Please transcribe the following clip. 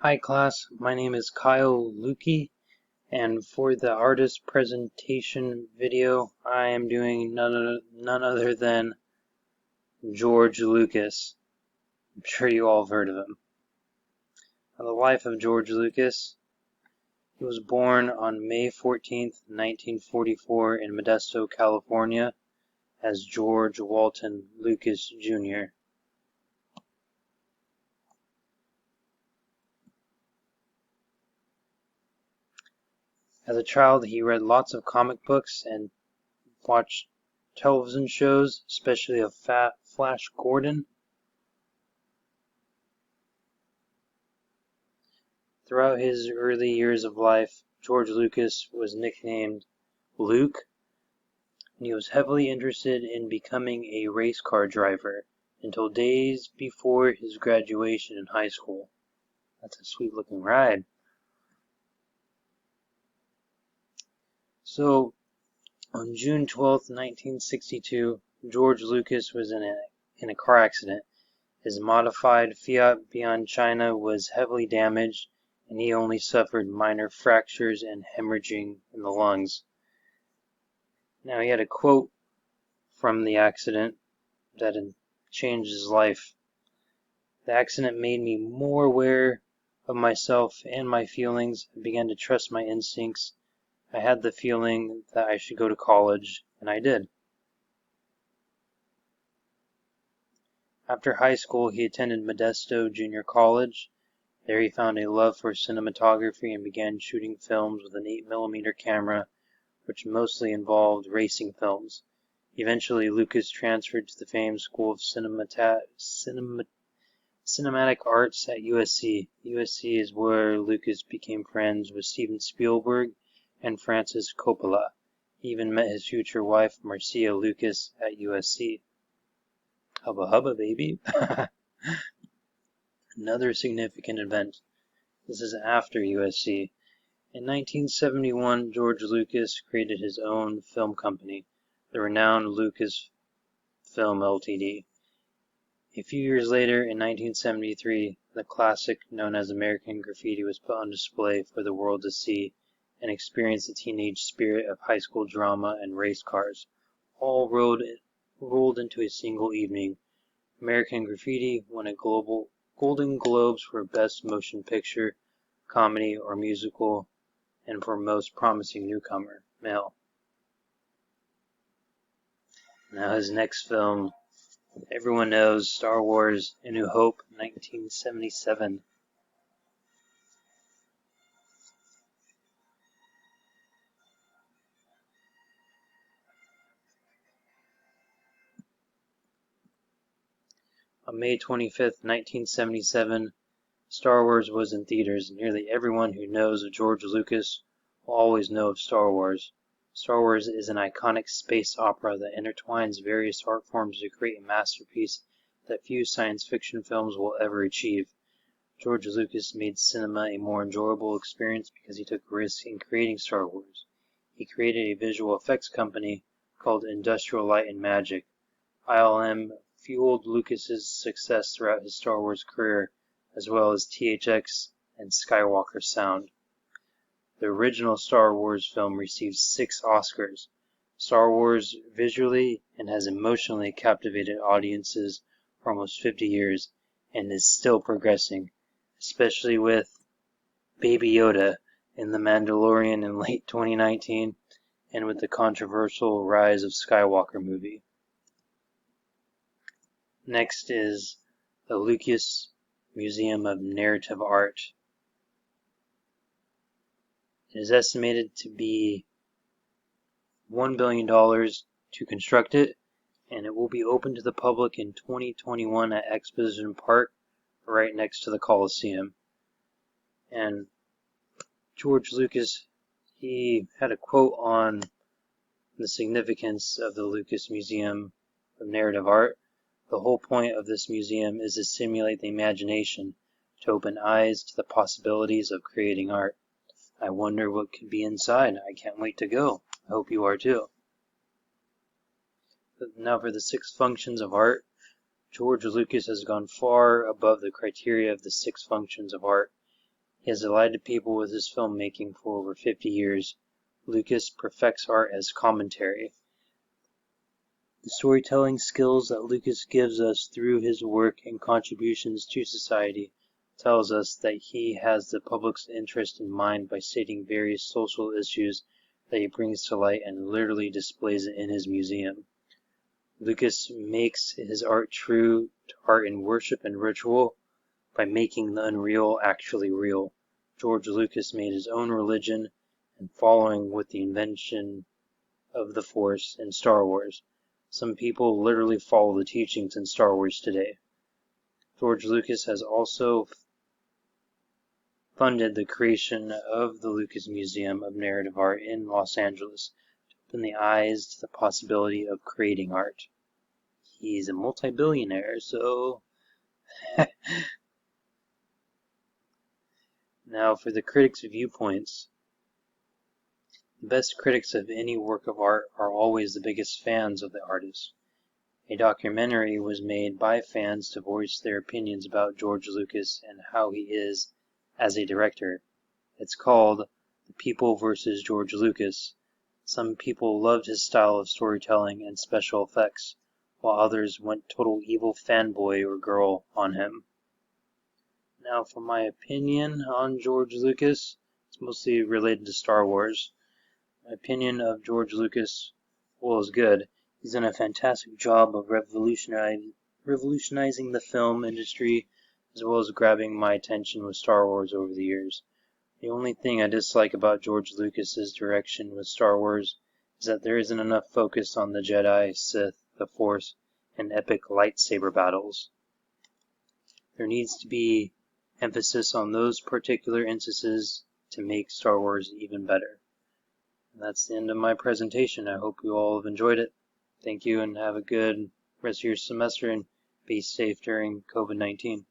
Hi class, my name is Kyle Lukey, and for the artist presentation video, I am doing none other than George Lucas. I'm sure you all have heard of him. The life of George Lucas. He was born on May 14th, 1944 in Modesto, California, as George Walton Lucas, Jr. As a child, he read lots of comic books and watched television shows, especially of Flash Gordon. Throughout his early years of life, George Lucas was nicknamed Luke, and he was heavily interested in becoming a race car driver until days before his graduation in high school. That's a sweet looking ride. So, on June 12th, 1962, George Lucas was in a car accident. His modified Fiat Bianchina was heavily damaged, and he only suffered minor fractures and hemorrhaging in the lungs. Now, he had a quote from the accident that had changed his life. The accident made me more aware of myself and my feelings. I began to trust my instincts. I had the feeling that I should go to college, and I did. After high school, he attended Modesto Junior College. There he found a love for cinematography and began shooting films with an 8mm camera, which mostly involved racing films. Eventually, Lucas transferred to the famed School of Cinematic Arts at USC. USC is where Lucas became friends with Steven Spielberg and Francis Coppola. He even met his future wife, Marcia Lucas, at USC. Hubba hubba, baby. Another significant event. This is after USC. In 1971, George Lucas created his own film company, the renowned Lucas Film Ltd. A few years later, in 1973, the classic known as American Graffiti was put on display for the world to see and experience the teenage spirit of high school drama and race cars, all rolled into a single evening. American Graffiti won a Golden Globes for Best Motion Picture, Comedy, or Musical, and for Most Promising Newcomer, Male. Now his next film, everyone knows, Star Wars A New Hope, 1977. On May 25th, 1977, Star Wars was in theaters. Nearly everyone who knows of George Lucas will always know of Star Wars. Star Wars is an iconic space opera that intertwines various art forms to create a masterpiece that few science fiction films will ever achieve. George Lucas made cinema a more enjoyable experience because he took risks in creating Star Wars. He created a visual effects company called Industrial Light and Magic. ILM fueled Lucas's success throughout his Star Wars career, as well as THX and Skywalker Sound. The original Star Wars film received 6 Oscars. Star Wars visually and has emotionally captivated audiences for almost 50 years and is still progressing, especially with Baby Yoda in The Mandalorian in late 2019 and with the controversial Rise of Skywalker movie. Next is the Lucas Museum of Narrative Art. It is estimated to be $1 billion to construct it, and it will be open to the public in 2021 at Exposition Park, right next to the Coliseum. And George Lucas, he had a quote on the significance of the Lucas Museum of Narrative Art. The whole point of this museum is to stimulate the imagination, to open eyes to the possibilities of creating art. I wonder what could be inside. I can't wait to go. I hope you are too. Now for the 6 functions of art. George Lucas has gone far above the criteria of the 6 functions of art. He has delighted people with his filmmaking for over 50 years. Lucas perfects art as commentary. The storytelling skills that Lucas gives us through his work and contributions to society tells us that he has the public's interest in mind by stating various social issues that he brings to light and literally displays it in his museum. Lucas makes his art true to art in worship and ritual by making the unreal actually real. George Lucas made his own religion and following with the invention of the Force in Star Wars. Some people literally follow the teachings in Star Wars today. George Lucas has also funded the creation of the Lucas Museum of Narrative Art in Los Angeles to open the eyes to the possibility of creating art. He's a multi-billionaire, so... Now for the critics' viewpoints. The best critics of any work of art are always the biggest fans of the artist. A documentary was made by fans to voice their opinions about George Lucas and how he is as a director. It's called The People vs. George Lucas. Some people loved his style of storytelling and special effects, while others went total evil fanboy or girl on him. Now for my opinion on George Lucas, it's mostly related to Star Wars. My opinion of George Lucas, well, is good. He's done a fantastic job of revolutionizing the film industry, as well as grabbing my attention with Star Wars over the years. The only thing I dislike about George Lucas's direction with Star Wars is that there isn't enough focus on the Jedi, Sith, the Force, and epic lightsaber battles. There needs to be emphasis on those particular instances to make Star Wars even better. That's the end of my presentation. I hope you all have enjoyed it. Thank you and have a good rest of your semester and be safe during COVID-19.